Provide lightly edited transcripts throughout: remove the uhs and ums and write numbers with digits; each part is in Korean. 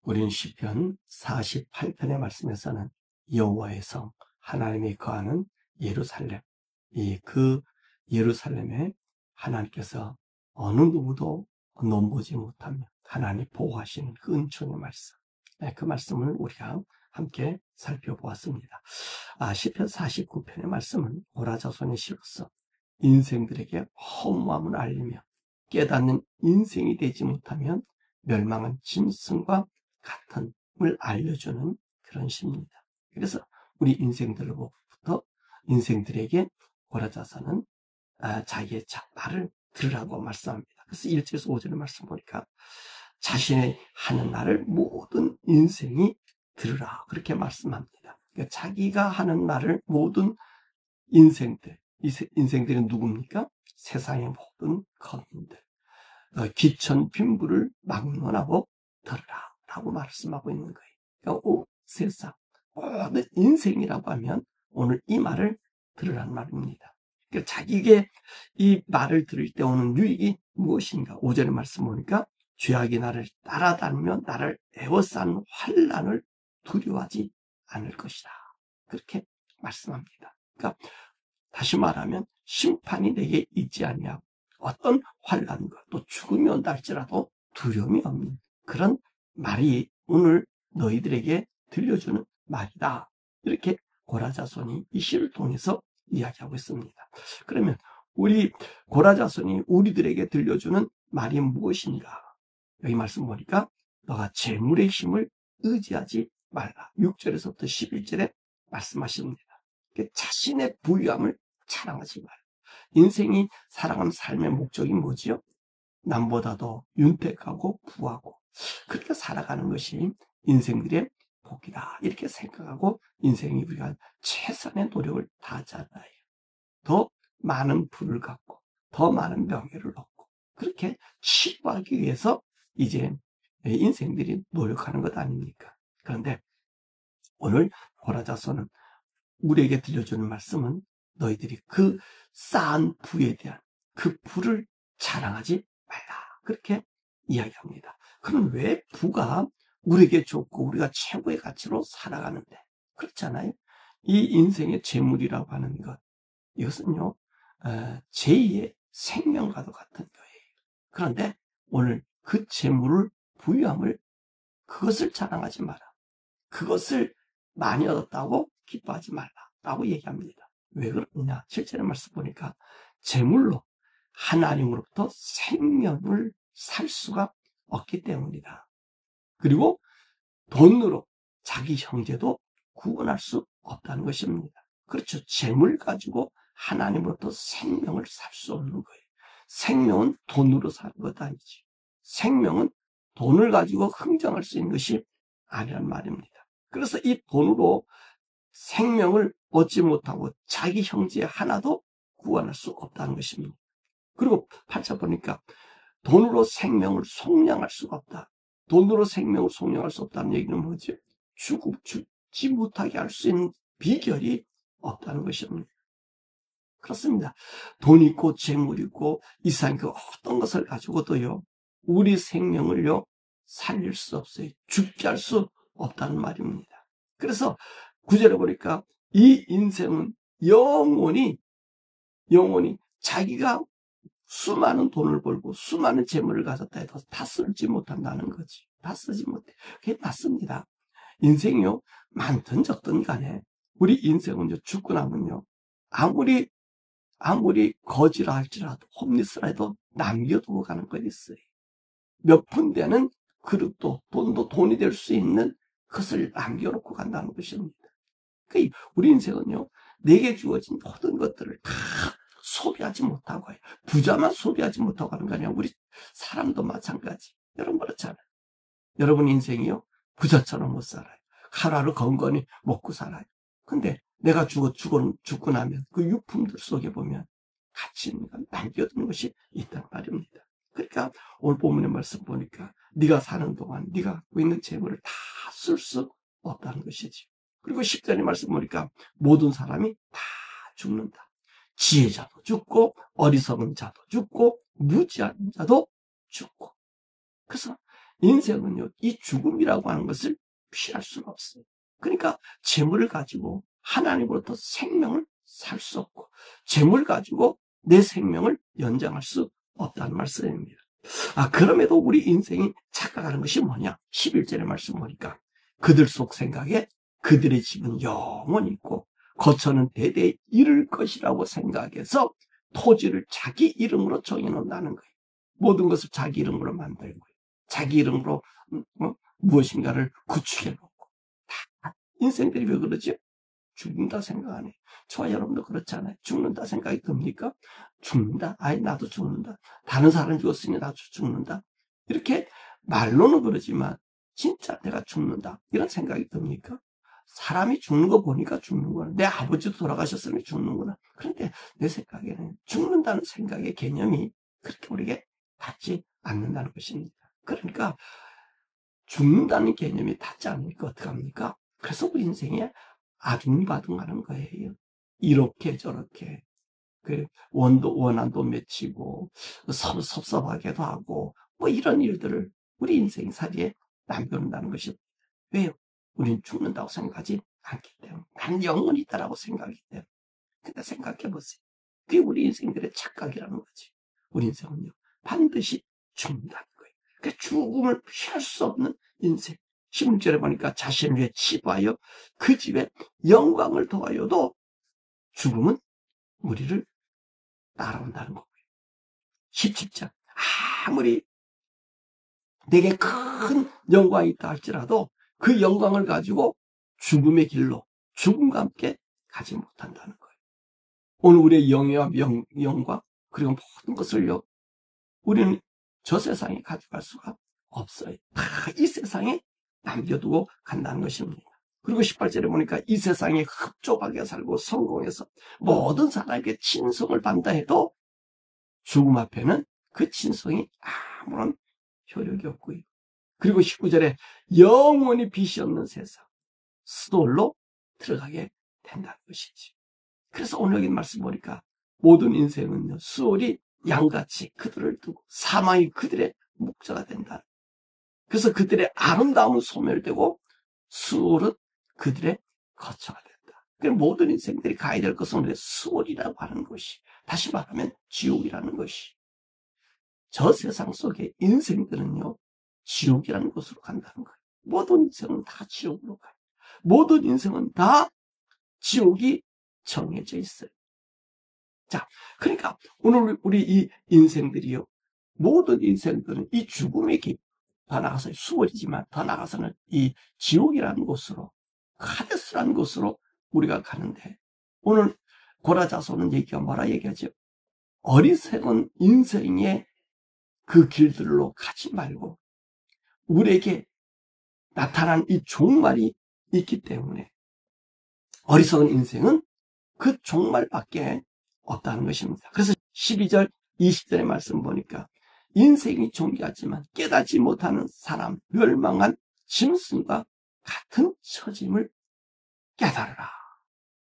우리는 시편 48편의 말씀에서는 여호와의 성, 하나님이 거하는 예루살렘, 그 예루살렘에 하나님께서 어느 누구도 넘보지 못하며 하나님 보호하시는 그 은총의 말씀, 그 말씀을 우리가 함께 살펴보았습니다. 시편 49편의 말씀은 고라 자손의 시로서 인생들에게 허무함을 알리며 깨닫는 인생이 되지 못하면 멸망한 짐승과 같음을 알려주는 그런 시입니다. 그래서 우리 인생들에게 고라 자손은 자기의 말을 들으라고 말씀합니다. 그래서 1절에서 5절의 말씀 보니까 자신의 하는 말을 모든 인생이 들으라 그렇게 말씀합니다. 그러니까 자기가 하는 말을 모든 인생들은 누굽니까? 세상의 모든 거민들, 기천 빈부를 막론하고 들으라 라고 말씀하고 있는 거예요. 그러니까 세상 모든 인생이라고 하면 오늘 이 말을 들으라는 말입니다. 그러니까 자기에게 이 말을 들을 때 오는 유익이 무엇인가? 5절의 말씀 보니까 죄악이 나를 따라다니며 나를 에워싼 환난을 두려워하지 않을 것이다. 그렇게 말씀합니다. 그러니까 다시 말하면 심판이 내게 있지 아니하고 어떤 환난과 또 죽음이 온다 할지라도 두려움이 없는 그런 말이 오늘 너희들에게 들려주는 말이다. 이렇게 고라 자손이 이 시를 통해서 이야기하고 있습니다. 그러면 우리 고라 자손이 우리들에게 들려주는 말이 무엇인가? 여기 말씀 보니까 너가 재물의 힘을 의지하지 말라. 6절에서부터 11절에 말씀하십니다. 자신의 부유함을 자랑하지 말라. 인생이 살아가는 삶의 목적이 뭐지요? 남보다도 윤택하고 부하고 그렇게 살아가는 것이 인생들의 복이다. 이렇게 생각하고 인생이 우리가 최선의 노력을 다하잖아요. 더 많은 부를 갖고 더 많은 명예를 얻고 그렇게 치부하기 위해서 이제 인생들이 노력하는 것 아닙니까? 그런데 오늘 고라 자손은 우리에게 들려주는 말씀은 너희들이 그 쌓은 부에 대한 그 부를 자랑하지 말라. 그렇게 이야기합니다. 그럼 왜 부가 우리에게 좋고 우리가 최고의 가치로 살아가는데? 그렇잖아요. 이 인생의 재물이라고 하는 것, 이것은요, 제2의 생명과도 같은 거예요. 그런데 오늘 그 재물을 부유함을 그것을 자랑하지 마라. 그것을 많이 얻었다고 기뻐하지 말라라고 얘기합니다. 왜 그러느냐? 실제로 말씀 보니까 재물로 하나님으로부터 생명을 살 수가 없기 때문이다. 그리고 돈으로 자기 형제도 구원할 수 없다는 것입니다. 그렇죠. 재물 가지고 하나님으로부터 생명을 살 수 없는 거예요. 생명은 돈으로 사는 것 아니지. 생명은 돈을 가지고 흥정할 수 있는 것이 아니란 말입니다. 그래서 이 돈으로 생명을 얻지 못하고 자기 형제 하나도 구원할 수 없다는 것입니다. 그리고 8절 보니까 돈으로 생명을 속량할 수가 없다. 돈으로 생명을 속량할 수 없다는 얘기는 뭐죠? 죽지 못하게 할 수 있는 비결이 없다는 것입니다. 그렇습니다. 돈 있고 재물 있고 이상 그 어떤 것을 가지고도요 우리 생명을요 살릴 수 없어요. 죽게 할 수 없다는 말입니다. 그래서 9절에 보니까 이 인생은 영원히 자기가 수많은 돈을 벌고 수많은 재물을 가졌다 해도 다 쓰지 못한다는 거지. 다 쓰지 못해. 그게 맞습니다. 인생이요 많든 적든 간에 우리 인생은요 죽고 나면요 아무리 거지라 할지라도 홈리스라 해도 남겨두고 가는 거 있어요. 몇 푼 되는 그릇도 돈도 돈이 될 수 있는 그것을 남겨놓고 간다는 것입니다. 그러니까 우리 인생은요 내게 주어진 모든 것들을 다 소비하지 못하고 해요. 부자만 소비하지 못하고 하는 거 아니야. 우리 사람도 마찬가지. 여러분 그렇잖아요. 여러분 인생이요 부자처럼 못 살아요. 하루하루 건건히 먹고 살아요. 근데 내가 죽고 나면 그 유품들 속에 보면 가치 있는 건 남겨두는 것이 있단 말입니다. 그러니까 오늘 본문의 말씀 보니까 네가 사는 동안 네가 갖고 있는 재물을 다 쓸 수 없다는 것이지. 그리고 10절의 말씀 보니까 모든 사람이 다 죽는다. 지혜자도 죽고 어리석은 자도 죽고 무지한 자도 죽고. 그래서 인생은요, 이 죽음이라고 하는 것을 피할 수가 없어요. 그러니까 재물을 가지고 하나님으로부터 생명을 살 수 없고, 재물 가지고 내 생명을 연장할 수 없다는 말씀입니다. 그럼에도 우리 인생이 착각하는 것이 뭐냐? 11절의 말씀 보니까 그들 속 생각에 그들의 집은 영원히 있고 거처는 대대에 이를 것이라고 생각해서 토지를 자기 이름으로 정해놓는다는 거예요. 모든 것을 자기 이름으로 만들고 자기 이름으로 무엇인가를 구축해놓고. 다 인생들이 왜 그러죠? 죽는다 생각 안 해요. 저와 여러분도 그렇잖아요. 죽는다 생각이 듭니까? 죽는다. 나도 죽는다. 다른 사람 죽었으니 나도 죽는다. 이렇게 말로는 그러지만 진짜 내가 죽는다. 이런 생각이 듭니까? 사람이 죽는 거 보니까 죽는구나. 내 아버지도 돌아가셨으니 죽는구나. 그런데 내 생각에는 죽는다는 생각의 개념이 그렇게 우리에게 닿지 않는다는 것입니다. 그러니까 죽는다는 개념이 닿지 않으니까 어떡합니까? 그래서 우리 인생에 아둥바둥하는 거예요. 이렇게 저렇게 원한도 맺히고 섭섭하게도 하고 이런 일들을 우리 인생살이에 남겨놓는다는 것입니다. 왜요? 우리는 죽는다고 생각하지 않기 때문에. 난 영원히 있다라고 생각하기 때문에. 근데 생각해보세요. 그게 우리 인생들의 착각이라는 거지. 우리 인생은요, 반드시 죽는다는 거예요. 그 죽음을 피할 수 없는 인생. 16절에 보니까 자신을 위해 치부하여 그 집에 영광을 더하여도 죽음은 우리를 따라온다는 거고요. 17절. 아무리 내게 큰 영광이 있다 할지라도 그 영광을 가지고 죽음의 길로 죽음과 함께 가지 못한다는 거예요. 오늘 우리의 영예와 영광 그리고 모든 것을요, 우리는 저 세상에 가져갈 수가 없어요. 다 이 세상에 남겨두고 간다는 것입니다. 그리고 18절에 보니까 이 세상에 흡족하게 살고 성공해서 모든 사람에게 친송을 받는다 해도 죽음 앞에는 그 친송이 아무런 효력이 없고요. 그리고 19절에 영원히 빛이 없는 세상, 수돌로 들어가게 된다는 것이지. 그래서 오늘 여기 말씀 보니까 모든 인생은요, 수월이 양같이 그들을 두고 사망이 그들의 목자가 된다. 그래서 그들의 아름다움은 소멸되고 수월은 그들의 거처가 된다. 그래서 모든 인생들이 가야 될 것은 우리의 수월이라고 하는 것이, 다시 말하면 지옥이라는 것이. 저 세상 속의 인생들은요, 지옥이라는 곳으로 간다는 거예요. 모든 인생은 다 지옥으로 가요. 모든 인생은 다 지옥이 정해져 있어요. 자, 그러니까 오늘 우리 이 인생들이요, 모든 인생들은 이 죽음의 길, 더 나가서 수월이지만 더 나가서는 이 지옥이라는 곳으로, 하데스라는 곳으로 우리가 가는데, 오늘 고라자손은 뭐라 얘기하죠? 어리석은 인생의 그 길들로 가지 말고 우리에게 나타난 이 종말이 있기 때문에 어리석은 인생은 그 종말밖에 없다는 것입니다. 그래서 12절, 20절의 말씀 보니까 인생이 존귀하지만 깨닫지 못하는 사람, 멸망한 짐승과 같은 처짐을 깨달으라.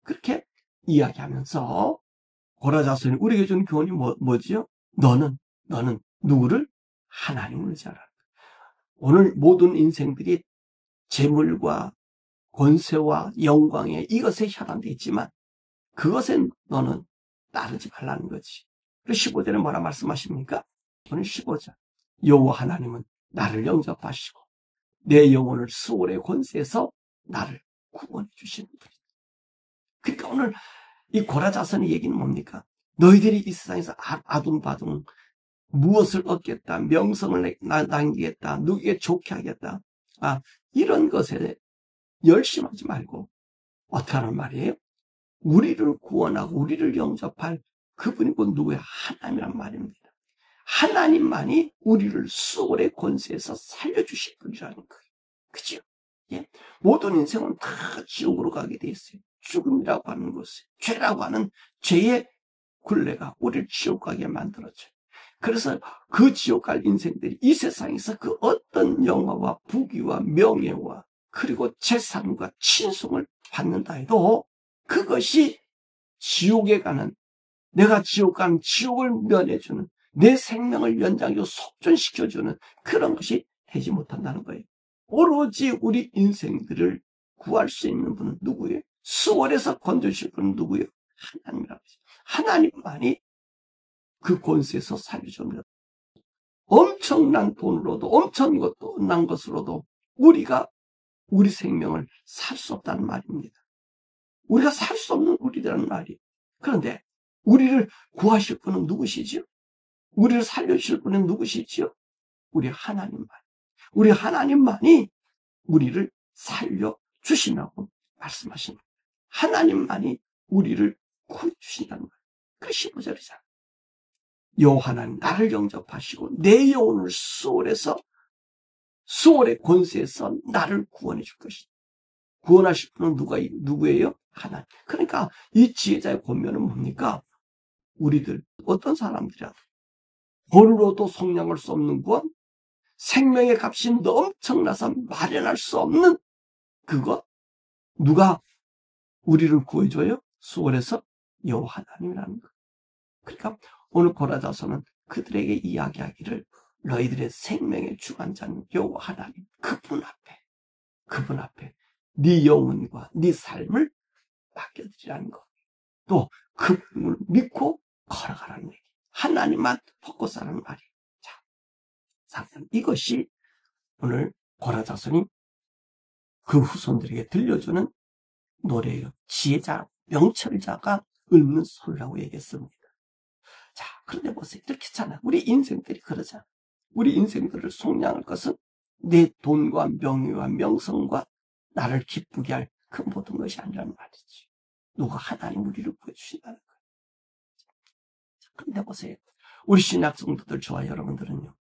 그렇게 이야기하면서 고라자손이 우리에게 준 교훈이 뭐지요? 너는 누구를? 하나님을 잘 알아. 오늘 모든 인생들이 재물과 권세와 영광에 이것에 혈안되어 있지만 그것에 너는 따르지 말라는 거지. 그리고 15절에 뭐라 말씀하십니까? 오늘 15절. 여호와 하나님은 나를 영접하시고 내 영혼을 수월의 권세에서 나를 구원해 주시는 분이다. 그러니까 오늘 이 고라자손의 얘기는 뭡니까? 너희들이 이 세상에서 아둥바둥 무엇을 얻겠다, 명성을 남기겠다, 누구에게 좋게 하겠다, 이런 것에 열심하지 말고 어떻게 하는 말이에요? 우리를 구원하고 우리를 영접할 그분이 곧 누구야? 하나님이란 말입니다. 하나님만이 우리를 수월의 권세에서 살려주실 분이라는 거예요. 그죠? 예? 모든 인생은 다 지옥으로 가게 돼 있어요. 죽음이라고 하는 것을, 죄라고 하는 죄의 굴레가 우리를 지옥 가게 만들어줘요. 그래서 그 지옥 갈 인생들이 이 세상에서 그 어떤 영화와 부귀와 명예와 그리고 재산과 친송을 받는다 해도 그것이 지옥에 가는, 내가 지옥 가는 지옥을 면해주는, 내 생명을 연장하고 속전시켜주는 그런 것이 되지 못한다는 거예요. 오로지 우리 인생들을 구할 수 있는 분은 누구예요? 수월에서 건져주실 분은 누구예요? 하나님이라고 하죠. 하나님만이 그 권세에서 살려줍니다. 엄청난 돈으로도 엄청난 것으로도 우리가 우리 생명을 살 수 없다는 말입니다. 우리가 살 수 없는 우리라는 말이에요. 그런데 우리를 구하실 분은 누구시죠? 우리를 살려주실 분은 누구시죠? 우리 하나님만이 우리를 살려주신다고 말씀하십니다. 하나님만이 우리를 구해주신다는 거예요. 그 15절이잖아요. 여호와 하나님 나를 영접하시고 내 영혼을 수월의 권세에서 나를 구원해 줄 것이다. 구원하실 분은 누구예요? 하나님. 그러니까 이 지혜자의 권면은 뭡니까? 우리들 어떤 사람들이라도 돈으로도 속량할 수 없는 구원, 생명의 값이 엄청나서 마련할 수 없는 그것, 누가 우리를 구해줘요? 수월에서 여호와 하나님이라는 것. 그러니까 오늘 고라자서는 그들에게 이야기하기를 너희들의 생명의 주관자는 여호와 하나님, 그분 앞에 네 영혼과 네 삶을 맡겨드리라는 것. 또 그분을 믿고 걸어가라는 얘기. 하나님만 벗고 사라는 말이에요. 자, 이것이 오늘 고라자서니 그 후손들에게 들려주는 노래예요. 지혜자, 명철자가 읊는 소리라고 얘기했습니다. 자, 그런데 보세요. 이렇게 했잖아. 우리 인생들이 그러잖아. 우리 인생들을 속량할 것은 내 돈과 명예와 명성과 나를 기쁘게 할 그 모든 것이 아니라는 말이지. 누가 하나님 우리를 구해주신다는 거예요. 그런데 보세요. 우리 신약 성도들, 저와 여러분들은요,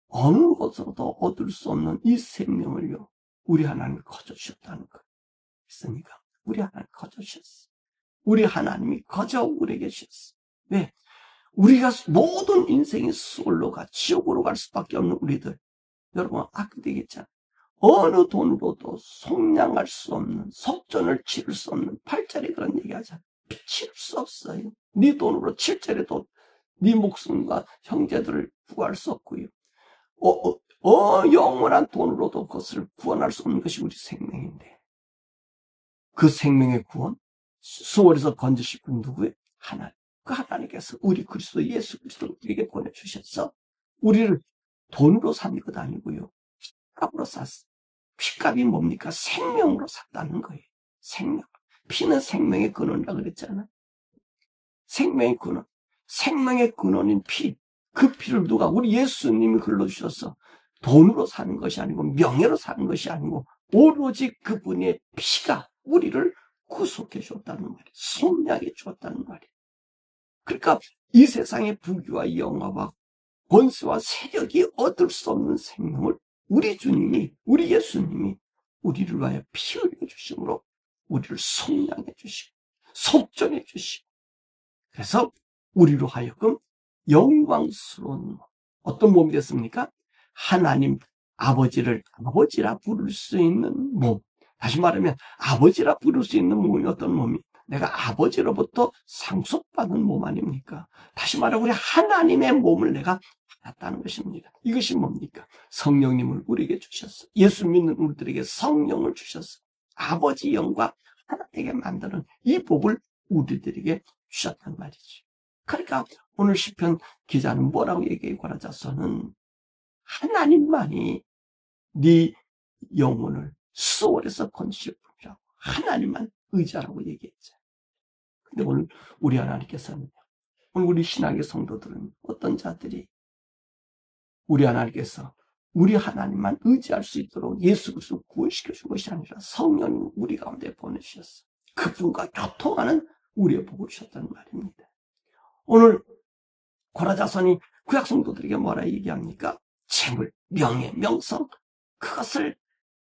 어느 것으로도 얻을 수 없는 이 생명을요, 우리 하나님이 거저주셨다는 거예요. 있습니까? 우리 하나님이 거저주셨어. 우리 하나님이 거저 우리에게 주셨어. 왜? 우리가 모든 인생이 수월로 가, 지옥으로 갈 수밖에 없는 우리들. 여러분, 아까 되겠잖아요. 어느 돈으로도 속량할 수 없는, 속전을 치를 수 없는, 8절에 그런 얘기 하잖아요. 치를 수 없어요. 네 돈으로 7절에도 네 목숨과 형제들을 구할 수 없고요. 영원한 돈으로도 그것을 구원할 수 없는 것이 우리 생명인데, 그 생명의 구원, 수월에서 건지실 분 누구예요? 하나님. 그 하나님께서 우리 그리스도 예수 그리스도를 우리에게 보내주셨어. 우리를 돈으로 산 것 아니고요, 피값으로 샀어. 피값이 뭡니까? 생명으로 샀다는 거예요. 생명. 피는 생명의 근원이라 그랬잖아요. 생명의 근원. 생명의 근원인 피. 그 피를 누가? 우리 예수님이 흘러주셔서 돈으로 사는 것이 아니고 명예로 사는 것이 아니고 오로지 그분의 피가 우리를 구속해 주었다는 말이에요. 속량해 주었다는 말이에요. 그러니까 이 세상의 부귀와 영화와 권세와 세력이 얻을 수 없는 생명을 우리 주님이, 우리 예수님이 우리를 위하여 피 흘려 주심으로 우리를 속량해 주시고 속전해 주시고, 그래서 우리로 하여금 영광스러운 어떤 몸이 됐습니까? 하나님 아버지를 아버지라 부를 수 있는 몸. 다시 말하면 아버지라 부를 수 있는 몸이 어떤 몸이? 내가 아버지로부터 상속받은 몸 아닙니까? 다시 말하면 우리 하나님의 몸을 내가 받았다는 것입니다. 이것이 뭡니까? 성령님을 우리에게 주셨어. 예수 믿는 우리들에게 성령을 주셨어. 아버지 영과 하나 되게 만드는 이 복을 우리들에게 주셨단 말이지. 그러니까 오늘 시편 기자는 뭐라고 얘기해? 고라자서는 하나님만이 네 영혼을 수월에서 건지실 분이라고, 하나님만 의지하라고 얘기했죠. 근데 오늘 우리 하나님께서는, 오늘 우리 신학의 성도들은 어떤 자들이 우리 하나님께서 우리 하나님만 의지할 수 있도록 예수 그리스도 구원시켜 준 것이 아니라 성령님 우리 가운데 보내주셨어. 그분과 교통하는 우리의 복을 주셨다는 말입니다. 오늘 고라자서니 구약 성도들에게 뭐라 얘기합니까? 재물, 명예, 명성, 그것을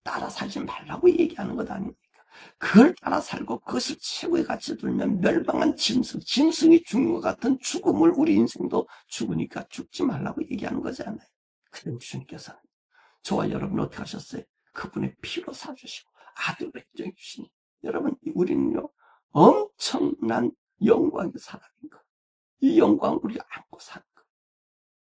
따라 살지 말라고 얘기하는 것 아닙니까? 그걸 따라 살고 그것을 최고의 가치에 두면 멸망한 짐승이 죽는 것 같은 죽음을 우리 인생도 죽으니까 죽지 말라고 얘기하는 거잖아요. 그런데 주님께서는 저와 여러분 어떻게 하셨어요? 그분의 피로 사주시고 아들로 인정해 주시니, 여러분 우리는요 엄청난 영광의 사람인 거, 이 영광을 우리가 안고 사는 거.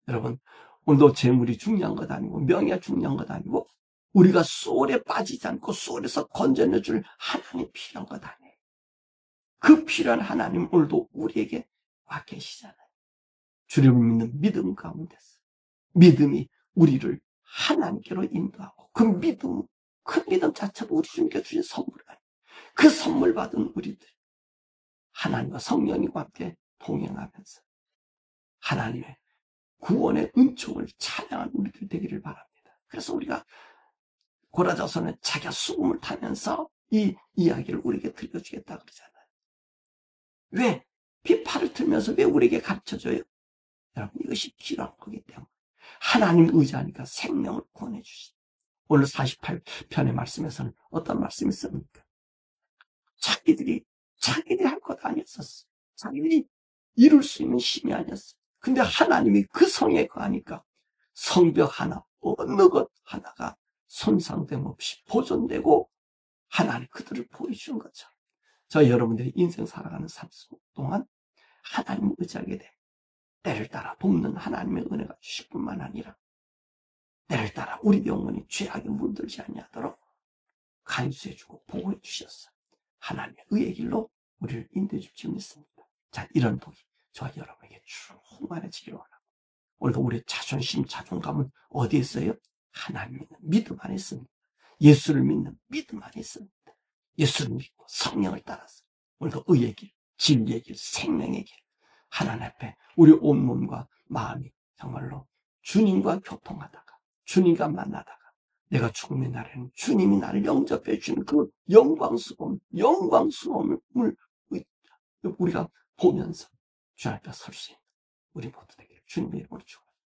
여러분 오늘도 재물이 중요한 것 아니고 명예가 중요한 것 아니고 우리가 소홀에 빠지지 않고 소홀에서 건져내줄 하나님이 필요한 것 아니에요. 그 필요한 하나님 오늘도 우리에게 와 계시잖아요. 주를 믿는 믿음 가운데서 믿음이 우리를 하나님께로 인도하고 그 믿음 자체도 우리 주님께 주신 선물 아니에요. 그 선물 받은 우리들 하나님과 성령님과 함께 동행하면서 하나님의 구원의 은총을 찬양하는 우리들 되기를 바랍니다. 그래서 우리가 고라자서는 자기가 수금을 타면서 이 이야기를 우리에게 들려주겠다 그러잖아요. 왜? 비파를 틀면서 왜 우리에게 가르쳐줘요? 여러분, 이것이 필요한 거기 때문에 하나님 의지하니까 생명을 구원해 주시다. 오늘 48편의 말씀에서는 어떤 말씀이 있습니까? 자기들이 할 것 아니었었어. 자기들이 이룰 수 있는 힘이 아니었어. 근데 하나님이 그 성에 거하니까 성벽 하나, 어느 것 하나가 손상됨 없이 보존되고 하나님 그들을 보여주는 거죠. 저 여러분들이 인생 살아가는 삶 동안 하나님을 의지하게 돼. 때를 따라 돕는 하나님의 은혜가 주실 뿐만 아니라 때를 따라 우리 영혼이 죄악에 물들지 아니하도록 간수해주고 보호해 주셨어. 하나님의 의의 길로 우리를 인도해 줄 줄 믿습니다. 자, 이런 복이 저와 여러분에게 충만해지기를 원하고 오늘도 우리의 자존심, 자존감은 어디에 있어요? 하나님 믿는 믿음 안에 있습니다. 예수를 믿는 믿음 안에 있습니다. 예수를 믿고 성령을 따라서 오늘도 의의 길, 진리의 길, 생명의 길 하나님 앞에 우리 온몸과 마음이 정말로 주님과 교통하다가 주님과 만나다가 내가 죽음의 날에는 주님이 나를 영접해 주는 그 영광스러움을 우리가 보면서 주 앞에 설 수 있는 우리 모두 되기를 주님의 이름으로 축원합니다.